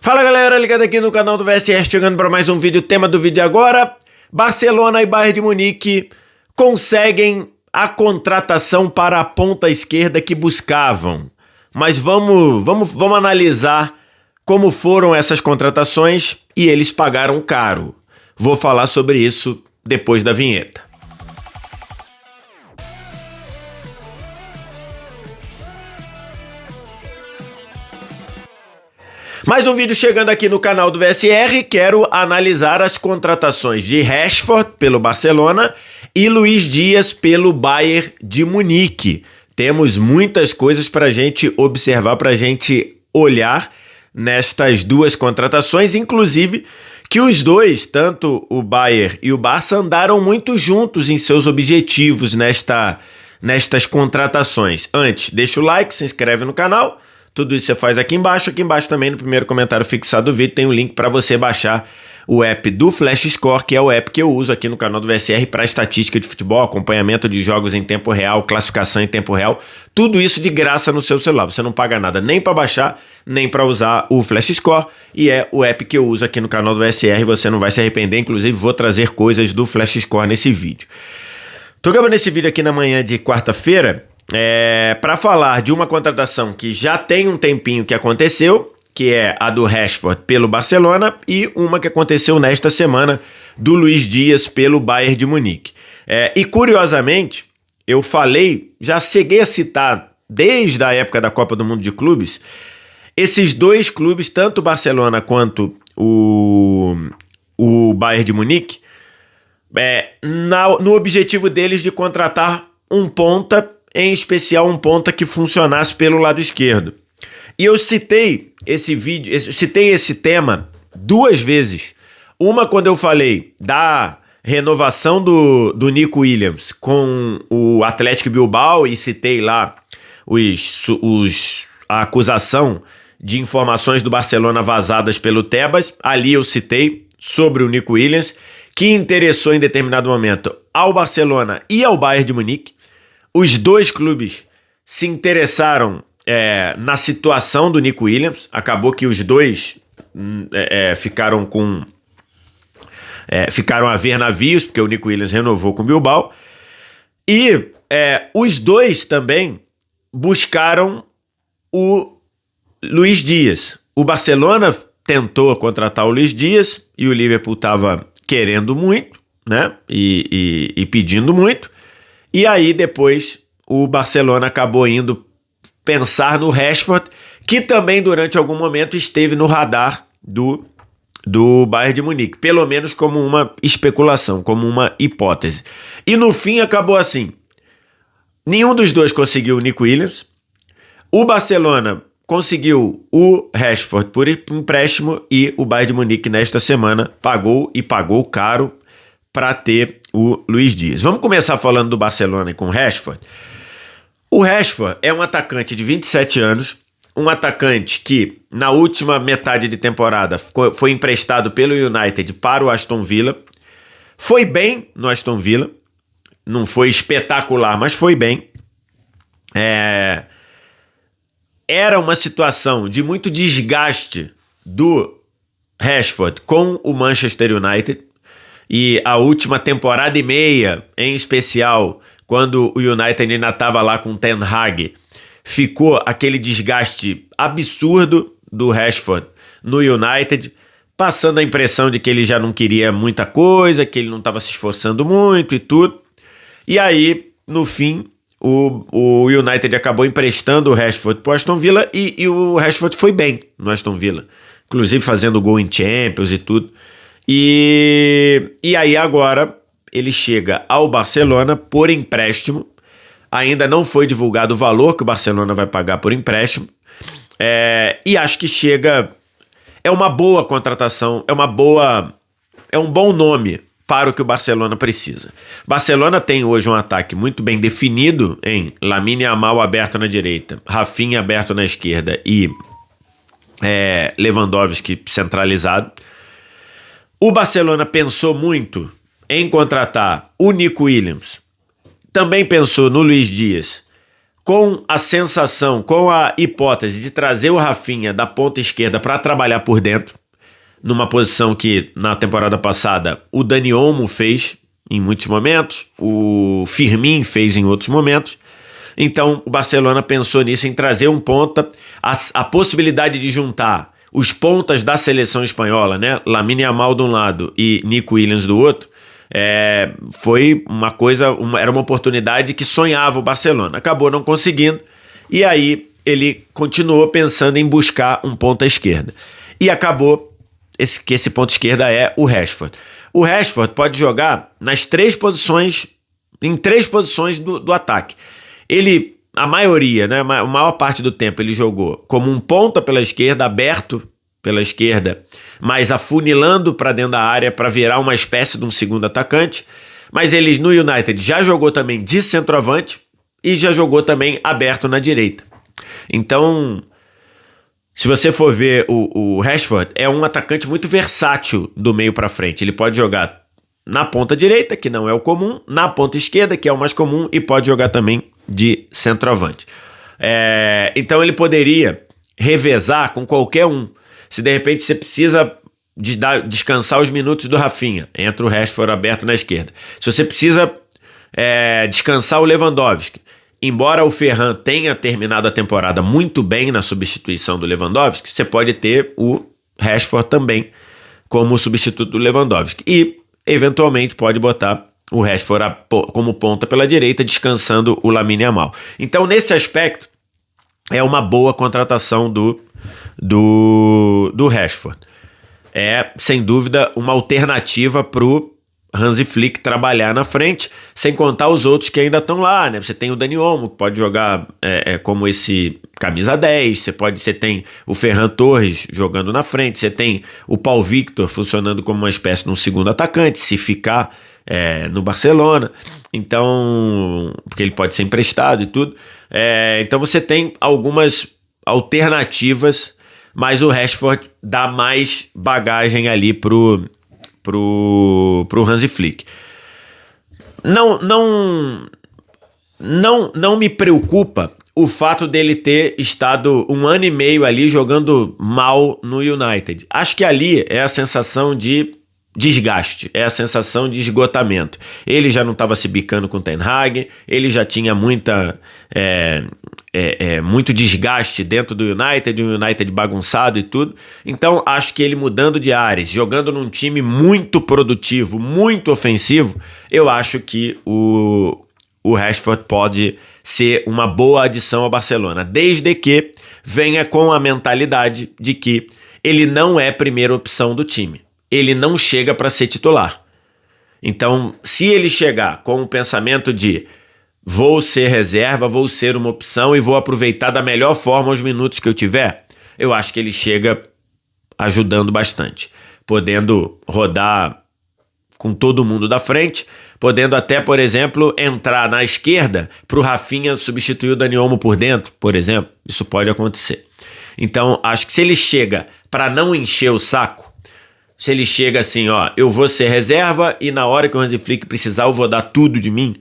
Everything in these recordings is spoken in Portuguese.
Fala galera, ligado aqui no canal do VSR, chegando para mais um vídeo. Tema do vídeo agora: Barcelona e Bayern de Munique conseguem a contratação para a ponta esquerda que buscavam. Mas vamos analisar como foram essas contratações e eles pagaram caro. Vou falar sobre isso depois da vinheta. Mais um vídeo chegando aqui no canal do VSR. Quero analisar as contratações de Rashford pelo Barcelona e Luiz Dias pelo Bayern de Munique. Temos muitas coisas para a gente observar, para a gente olhar nestas duas contratações, inclusive que os dois, tanto o Bayern e o Barça, andaram muito juntos em seus objetivos nestas contratações. Antes, deixa o like, se inscreve no canal. Tudo isso você faz aqui embaixo. Aqui embaixo também, no primeiro comentário fixado do vídeo, tem um link para você baixar o app do Flash Score, que é o app que eu uso aqui no canal do VSR para estatística de futebol, acompanhamento de jogos em tempo real, classificação em tempo real. Tudo isso de graça no seu celular. Você não paga nada nem para baixar, nem para usar o Flash Score. E é o app que eu uso aqui no canal do VSR. Você não vai se arrepender. Inclusive, vou trazer coisas do Flash Score nesse vídeo. Tô gravando esse vídeo aqui na manhã de quarta-feira, para falar de uma contratação que já tem um tempinho que aconteceu, que é a do Rashford pelo Barcelona, e uma que aconteceu nesta semana do Luiz Dias pelo Bayern de Munique. E curiosamente, eu falei, já cheguei a citar desde a época da Copa do Mundo de Clubes, esses dois clubes, tanto o Barcelona quanto o Bayern de Munique, no objetivo deles de contratar um ponta, em especial um ponta que funcionasse pelo lado esquerdo. E eu citei esse tema duas vezes. Uma quando eu falei da renovação do Nico Williams com o Athletic Bilbao e citei lá a acusação de informações do Barcelona vazadas pelo Tebas. Ali eu citei sobre o Nico Williams, que interessou em determinado momento ao Barcelona e ao Bayern de Munique. Os dois clubes se interessaram na situação do Nico Williams. Acabou que os dois ficaram a ver navios, porque o Nico Williams renovou com o Bilbao. E os dois também buscaram o Luiz Dias. O Barcelona tentou contratar o Luiz Dias e o Liverpool estava querendo muito, né? E pedindo muito. E aí depois o Barcelona acabou indo pensar no Rashford, que também durante algum momento esteve no radar do Bayern de Munique, pelo menos como uma especulação, como uma hipótese. E no fim acabou assim: nenhum dos dois conseguiu o Nico Williams, o Barcelona conseguiu o Rashford por empréstimo e o Bayern de Munique nesta semana pagou caro para ter o Luiz Dias. Vamos começar falando do Barcelona e com o Rashford. O Rashford é um atacante de 27 anos, um atacante que na última metade de temporada foi emprestado pelo United para o Aston Villa. Foi bem no Aston Villa, não foi espetacular, mas foi bem. Era uma situação de muito desgaste do Rashford com o Manchester United. E a última temporada e meia, em especial, quando o United ainda estava lá com o Ten Hag, ficou aquele desgaste absurdo do Rashford no United, passando a impressão de que ele já não queria muita coisa, que ele não estava se esforçando muito e tudo. E aí, no fim, o United acabou emprestando o Rashford para o Aston Villa e o Rashford foi bem no Aston Villa, inclusive fazendo gol em Champions e tudo. E aí agora ele chega ao Barcelona por empréstimo. Ainda não foi divulgado o valor que o Barcelona vai pagar por empréstimo. E acho que chega... É uma boa contratação, é um bom nome para o que o Barcelona precisa. Barcelona tem hoje um ataque muito bem definido em Lamine Yamal aberto na direita, Rafinha aberto na esquerda e Lewandowski centralizado. O Barcelona pensou muito em contratar o Nico Williams. Também pensou no Luiz Dias com a sensação, com a hipótese de trazer o Rafinha da ponta esquerda para trabalhar por dentro, numa posição que na temporada passada o Dani Olmo fez em muitos momentos, o Firmino fez em outros momentos. Então o Barcelona pensou nisso, em trazer um ponta, a possibilidade de juntar os pontas da seleção espanhola, né? Lamine Yamal de um lado e Nico Williams do outro, foi uma coisa, era uma oportunidade que sonhava o Barcelona. Acabou não conseguindo, e aí ele continuou pensando em buscar um ponta esquerda. E acabou que esse ponta esquerda é o Rashford. O Rashford pode jogar nas três posições, em três posições do ataque. Ele, a maioria, né, a maior parte do tempo ele jogou como um ponta pela esquerda, aberto pela esquerda, mas afunilando para dentro da área para virar uma espécie de um segundo atacante. Mas ele no United já jogou também de centroavante e já jogou também aberto na direita. Então, se você for ver o Rashford, é um atacante muito versátil do meio para frente. Ele pode jogar na ponta direita, que não é o comum, na ponta esquerda, que é o mais comum, e pode jogar também de centroavante. Então ele poderia revezar com qualquer um. Se de repente você precisa descansar os minutos do Rafinha, entra o Rashford aberto na esquerda. Se você precisa descansar o Lewandowski, embora o Ferran tenha terminado a temporada muito bem na substituição do Lewandowski, você pode ter o Rashford também como substituto do Lewandowski. E, eventualmente, pode botar o Rashford como ponta pela direita, descansando o Lamine Yamal. Então, nesse aspecto, é uma boa contratação do Rashford. É, sem dúvida, uma alternativa para o Hansi Flick trabalhar na frente, sem contar os outros que ainda estão lá, né? Você tem o Dani Olmo, que pode jogar como esse camisa 10, você tem o Ferran Torres jogando na frente, você tem o Paul Victor funcionando como uma espécie de um segundo atacante, se ficar no Barcelona, então, porque ele pode ser emprestado e tudo. Então você tem algumas alternativas, mas o Rashford dá mais bagagem ali pro Hansi Flick. Não me preocupa o fato dele ter estado 1 ano e meio ali jogando mal no United. Acho que ali é a sensação de desgaste, é a sensação de esgotamento. Ele já não estava se bicando com o Ten Hag, ele já tinha muito desgaste dentro do United, um United bagunçado e tudo. Então acho que ele mudando de ares, jogando num time muito produtivo, muito ofensivo, eu acho que o Rashford pode ser uma boa adição ao Barcelona, desde que venha com a mentalidade de que ele não é primeira opção do time. Ele não chega para ser titular. Então, se ele chegar com o pensamento de vou ser reserva, vou ser uma opção e vou aproveitar da melhor forma os minutos que eu tiver, eu acho que ele chega ajudando bastante, podendo rodar com todo mundo da frente, podendo até, por exemplo, entrar na esquerda para o Rafinha substituir o Dani Olmo por dentro, por exemplo. Isso pode acontecer. Então, acho que se ele chega para não encher o saco, se ele chega assim, ó, eu vou ser reserva e na hora que o Hansi Flick precisar eu vou dar tudo de mim,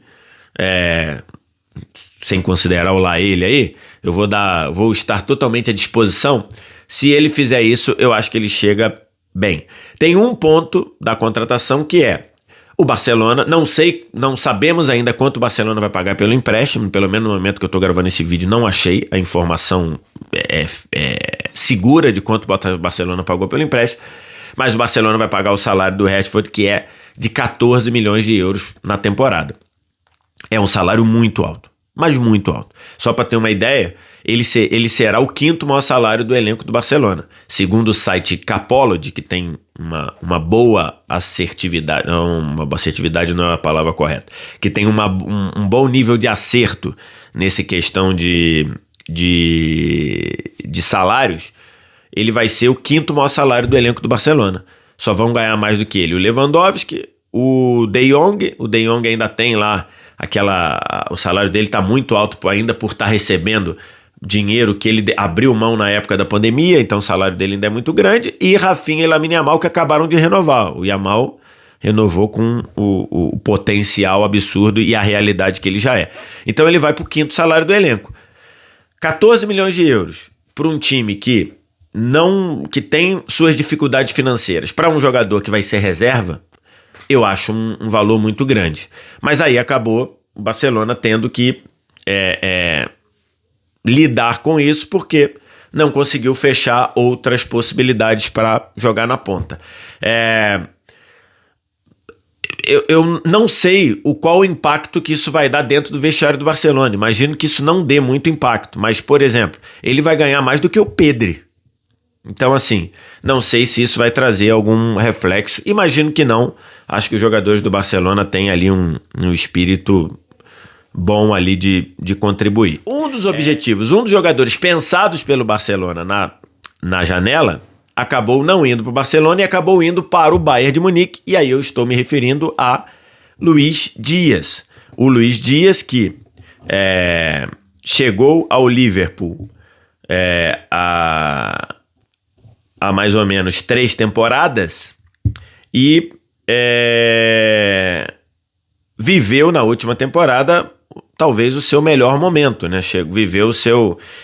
sem considerar o Laele aí, eu vou estar totalmente à disposição. Se ele fizer isso, eu acho que ele chega bem. Tem um ponto da contratação que é o Barcelona, não sabemos ainda quanto o Barcelona vai pagar pelo empréstimo, pelo menos no momento que eu estou gravando esse vídeo não achei a informação segura de quanto o Barcelona pagou pelo empréstimo, mas o Barcelona vai pagar o salário do Rashford, que é de 14 milhões de euros na temporada. É um salário muito alto, mas muito alto. Só para ter uma ideia, ele será o 5º maior salário do elenco do Barcelona. Segundo o site Capology, que tem uma boa assertividade, assertividade não é a palavra correta, que tem um bom nível de acerto nessa questão de salários, ele vai ser o 5º maior salário do elenco do Barcelona. Só vão ganhar mais do que ele o Lewandowski, o De Jong. O De Jong ainda tem lá o salário dele está muito alto ainda por estar recebendo dinheiro que ele abriu mão na época da pandemia, então o salário dele ainda é muito grande. E Rafinha e Lamine Yamal, que acabaram de renovar. O Yamal renovou com o potencial absurdo e a realidade que ele já é. Então ele vai para o quinto salário do elenco. 14 milhões de euros para um time que tem suas dificuldades financeiras, para um jogador que vai ser reserva, eu acho um valor muito grande. Mas aí acabou o Barcelona tendo que lidar com isso, porque não conseguiu fechar outras possibilidades para jogar na ponta. Eu não sei qual o impacto que isso vai dar dentro do vestiário do Barcelona. Imagino que isso não dê muito impacto. Mas, por exemplo, ele vai ganhar mais do que o Pedri. Então, assim, não sei se isso vai trazer algum reflexo. Imagino que não. Acho que os jogadores do Barcelona têm ali um espírito bom ali de contribuir. Um dos objetivos, um dos jogadores pensados pelo Barcelona na janela, acabou não indo para o Barcelona e acabou indo para o Bayern de Munique. E aí eu estou me referindo a Luís Dias. O Luís Dias que chegou ao Liverpool há mais ou menos 3 temporadas e viveu na última temporada talvez o seu melhor momento, né?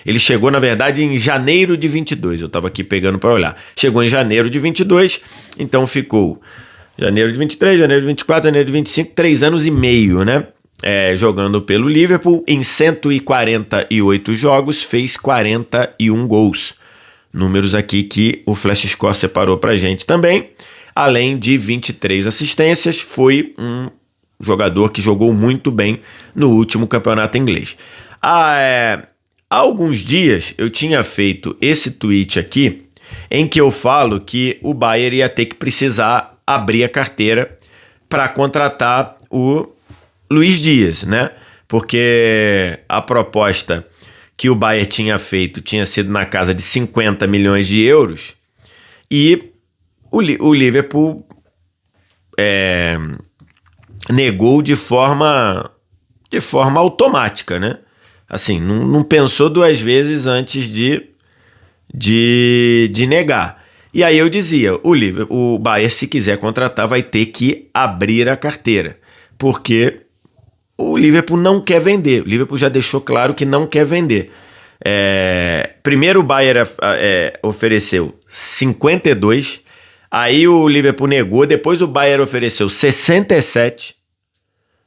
Ele chegou, na verdade, em janeiro de 22. Eu estava aqui pegando para olhar. Chegou em janeiro de 22, então ficou janeiro de 23, janeiro de 24, janeiro de 25, 3 anos e meio, né? Jogando pelo Liverpool. Em 148 jogos, fez 41 gols. Números aqui que o Flash Score separou pra gente também. Além de 23 assistências, foi um jogador que jogou muito bem no último campeonato inglês. Há alguns dias eu tinha feito esse tweet aqui, em que eu falo que o Bayern ia ter que precisar abrir a carteira para contratar o Luís Dias, né? Porque a proposta que o Bayern tinha feito tinha sido na casa de 50 milhões de euros e o Liverpool negou de forma automática, né? Assim, não pensou 2 vezes antes de negar. E aí eu dizia, o Bayern, se quiser contratar, vai ter que abrir a carteira, porque o Liverpool não quer vender. O Liverpool já deixou claro que não quer vender. Primeiro o Bayern ofereceu 52, aí o Liverpool negou, depois o Bayern ofereceu 67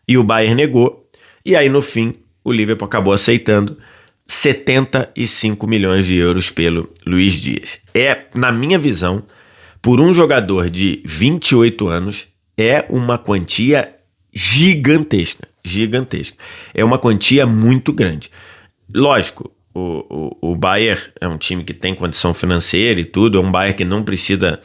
e o Bayern negou, e aí no fim o Liverpool acabou aceitando 75 milhões de euros pelo Luís Dias. Na minha visão, por um jogador de 28 anos, é uma quantia gigantesca. É uma quantia muito grande. Lógico, o Bayern é um time que tem condição financeira e tudo, é um Bayern que não precisa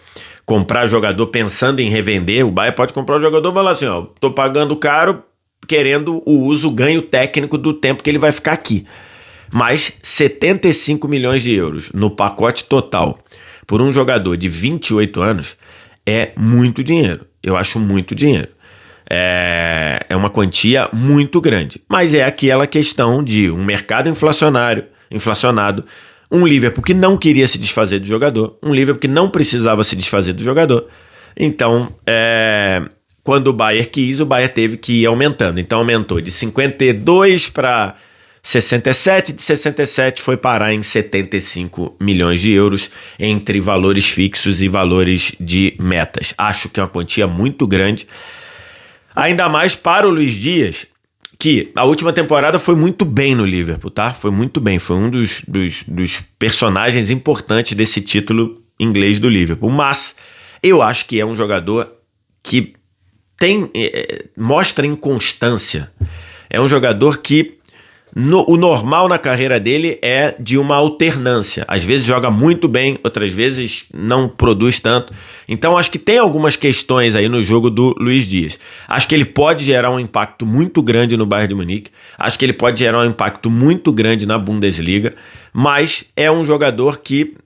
comprar jogador pensando em revender. O Bayern pode comprar o jogador e falar assim, tô pagando caro, querendo o ganho técnico do tempo que ele vai ficar aqui. Mas 75 milhões de euros no pacote total por um jogador de 28 anos é muito dinheiro. Eu acho muito dinheiro. É uma quantia muito grande. Mas é aquela questão de um mercado inflacionado, um Liverpool que não queria se desfazer do jogador, um Liverpool que não precisava se desfazer do jogador. Então, quando o Bayern quis, o Bayern teve que ir aumentando. Então aumentou de 52 para 67, de 67 foi parar em 75 milhões de euros entre valores fixos e valores de metas. Acho que é uma quantia muito grande, ainda mais para o Luís Dias, que a última temporada foi muito bem no Liverpool, tá? Foi muito bem, foi um dos personagens importantes desse título inglês do Liverpool, mas eu acho que é um jogador que mostra inconstância. É um jogador que o normal na carreira dele é de uma alternância. Às vezes joga muito bem, outras vezes não produz tanto. Então acho que tem algumas questões aí no jogo do Luís Dias. Acho que ele pode gerar um impacto muito grande no Bayern de Munique. Acho que ele pode gerar um impacto muito grande na Bundesliga. Mas é um jogador que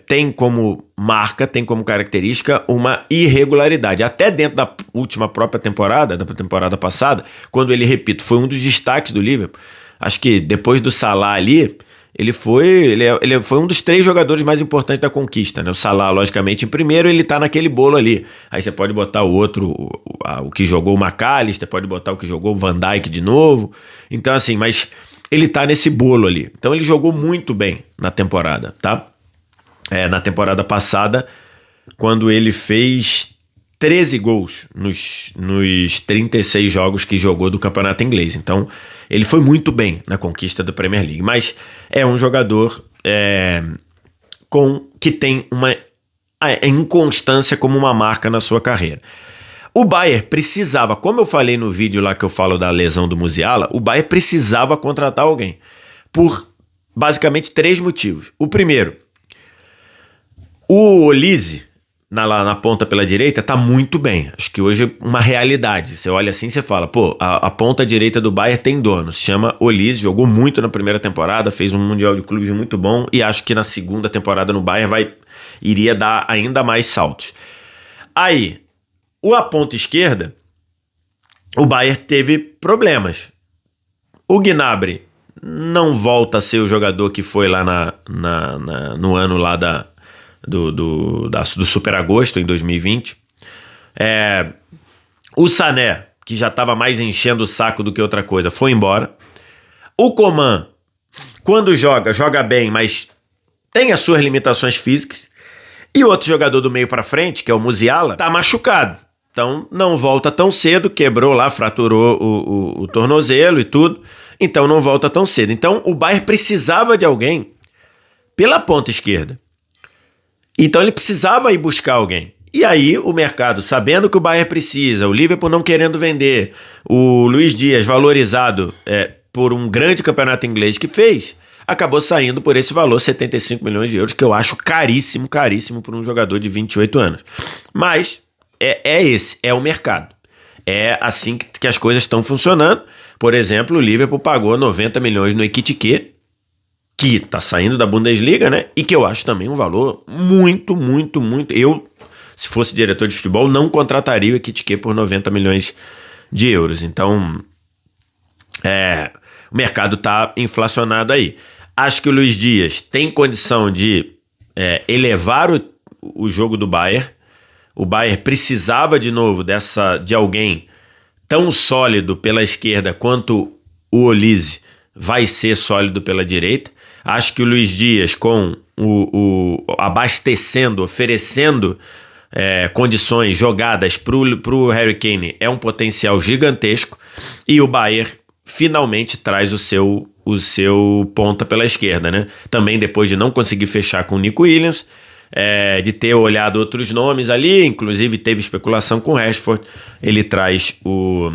tem como marca, tem como característica uma irregularidade. Até dentro da própria temporada, da temporada passada, quando ele, repito, foi um dos destaques do Liverpool. Acho que depois do Salah ali, Ele foi um dos 3 jogadores mais importantes da conquista, né? O Salah, logicamente, em primeiro, ele tá naquele bolo ali. Aí você pode botar o outro, o que jogou o McAllister, pode botar o que jogou o Van Dijk de novo. Então, assim, mas ele tá nesse bolo ali. Então, ele jogou muito bem na temporada, tá? Na temporada passada, quando ele fez 13 gols nos 36 jogos que jogou do campeonato inglês. Então, ele foi muito bem na conquista da Premier League. Mas é um jogador que tem uma inconstância como uma marca na sua carreira. O Bayern precisava, como eu falei no vídeo lá que eu falo da lesão do Musiala, o Bayern precisava contratar alguém. Por basicamente 3 motivos. O primeiro, o Olise, lá na ponta pela direita, tá muito bem. Acho que hoje é uma realidade. Você olha assim e você fala, pô, a ponta direita do Bayern tem dono. Se chama Olise, jogou muito na primeira temporada, fez um Mundial de Clubes muito bom e acho que na segunda temporada no Bayern iria dar ainda mais saltos. Aí, a ponta esquerda, o Bayern teve problemas. O Gnabry não volta a ser o jogador que foi lá no ano lá do Super Agosto, em 2020. O Sané, que já estava mais enchendo o saco do que outra coisa, foi embora. O Coman, quando joga bem, mas tem as suas limitações físicas. E o outro jogador do meio para frente, que é o Musiala, tá machucado. Então não volta tão cedo, quebrou lá, fraturou o tornozelo e tudo. Então não volta tão cedo. Então o Bayern precisava de alguém pela ponta esquerda. Então ele precisava ir buscar alguém. E aí o mercado, sabendo que o Bayern precisa, o Liverpool não querendo vender, o Luís Dias valorizado por um grande campeonato inglês que fez, acabou saindo por esse valor, 75 milhões de euros, que eu acho caríssimo, caríssimo por um jogador de 28 anos. Mas é o mercado. É assim que as coisas estão funcionando. Por exemplo, o Liverpool pagou 90 milhões no Ekitike, que está saindo da Bundesliga, né? E que eu acho também um valor muito, muito, muito... Eu, se fosse diretor de futebol, não contrataria o Ekitike por 90 milhões de euros. Então, o mercado está inflacionado aí. Acho que o Luís Dias tem condição de elevar o jogo do Bayern. O Bayern precisava de novo de alguém tão sólido pela esquerda quanto o Olise vai ser sólido pela direita. Acho que o Luís Dias, com abastecendo, oferecendo condições, jogadas para o Harry Kane, é um potencial gigantesco. E o Bayern finalmente traz o seu ponta pela esquerda, né? Também depois de não conseguir fechar com o Nico Williams, de ter olhado outros nomes ali, inclusive teve especulação com o Rashford, ele traz o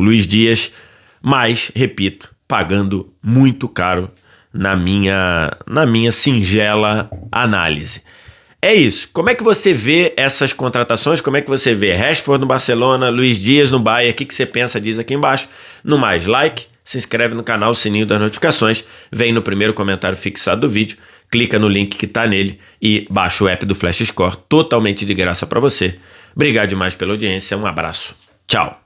Luís Dias, mas, repito, pagando muito caro na minha singela análise. É isso. Como é que você vê essas contratações? Como é que você vê Rashford no Barcelona, Luís Dias no Bayern? O que você pensa? Diz aqui embaixo. No mais, like, se inscreve no canal, sininho das notificações, vem no primeiro comentário fixado do vídeo, clica no link que tá nele e baixa o app do Flash Score totalmente de graça para você. Obrigado demais pela audiência, um abraço. Tchau.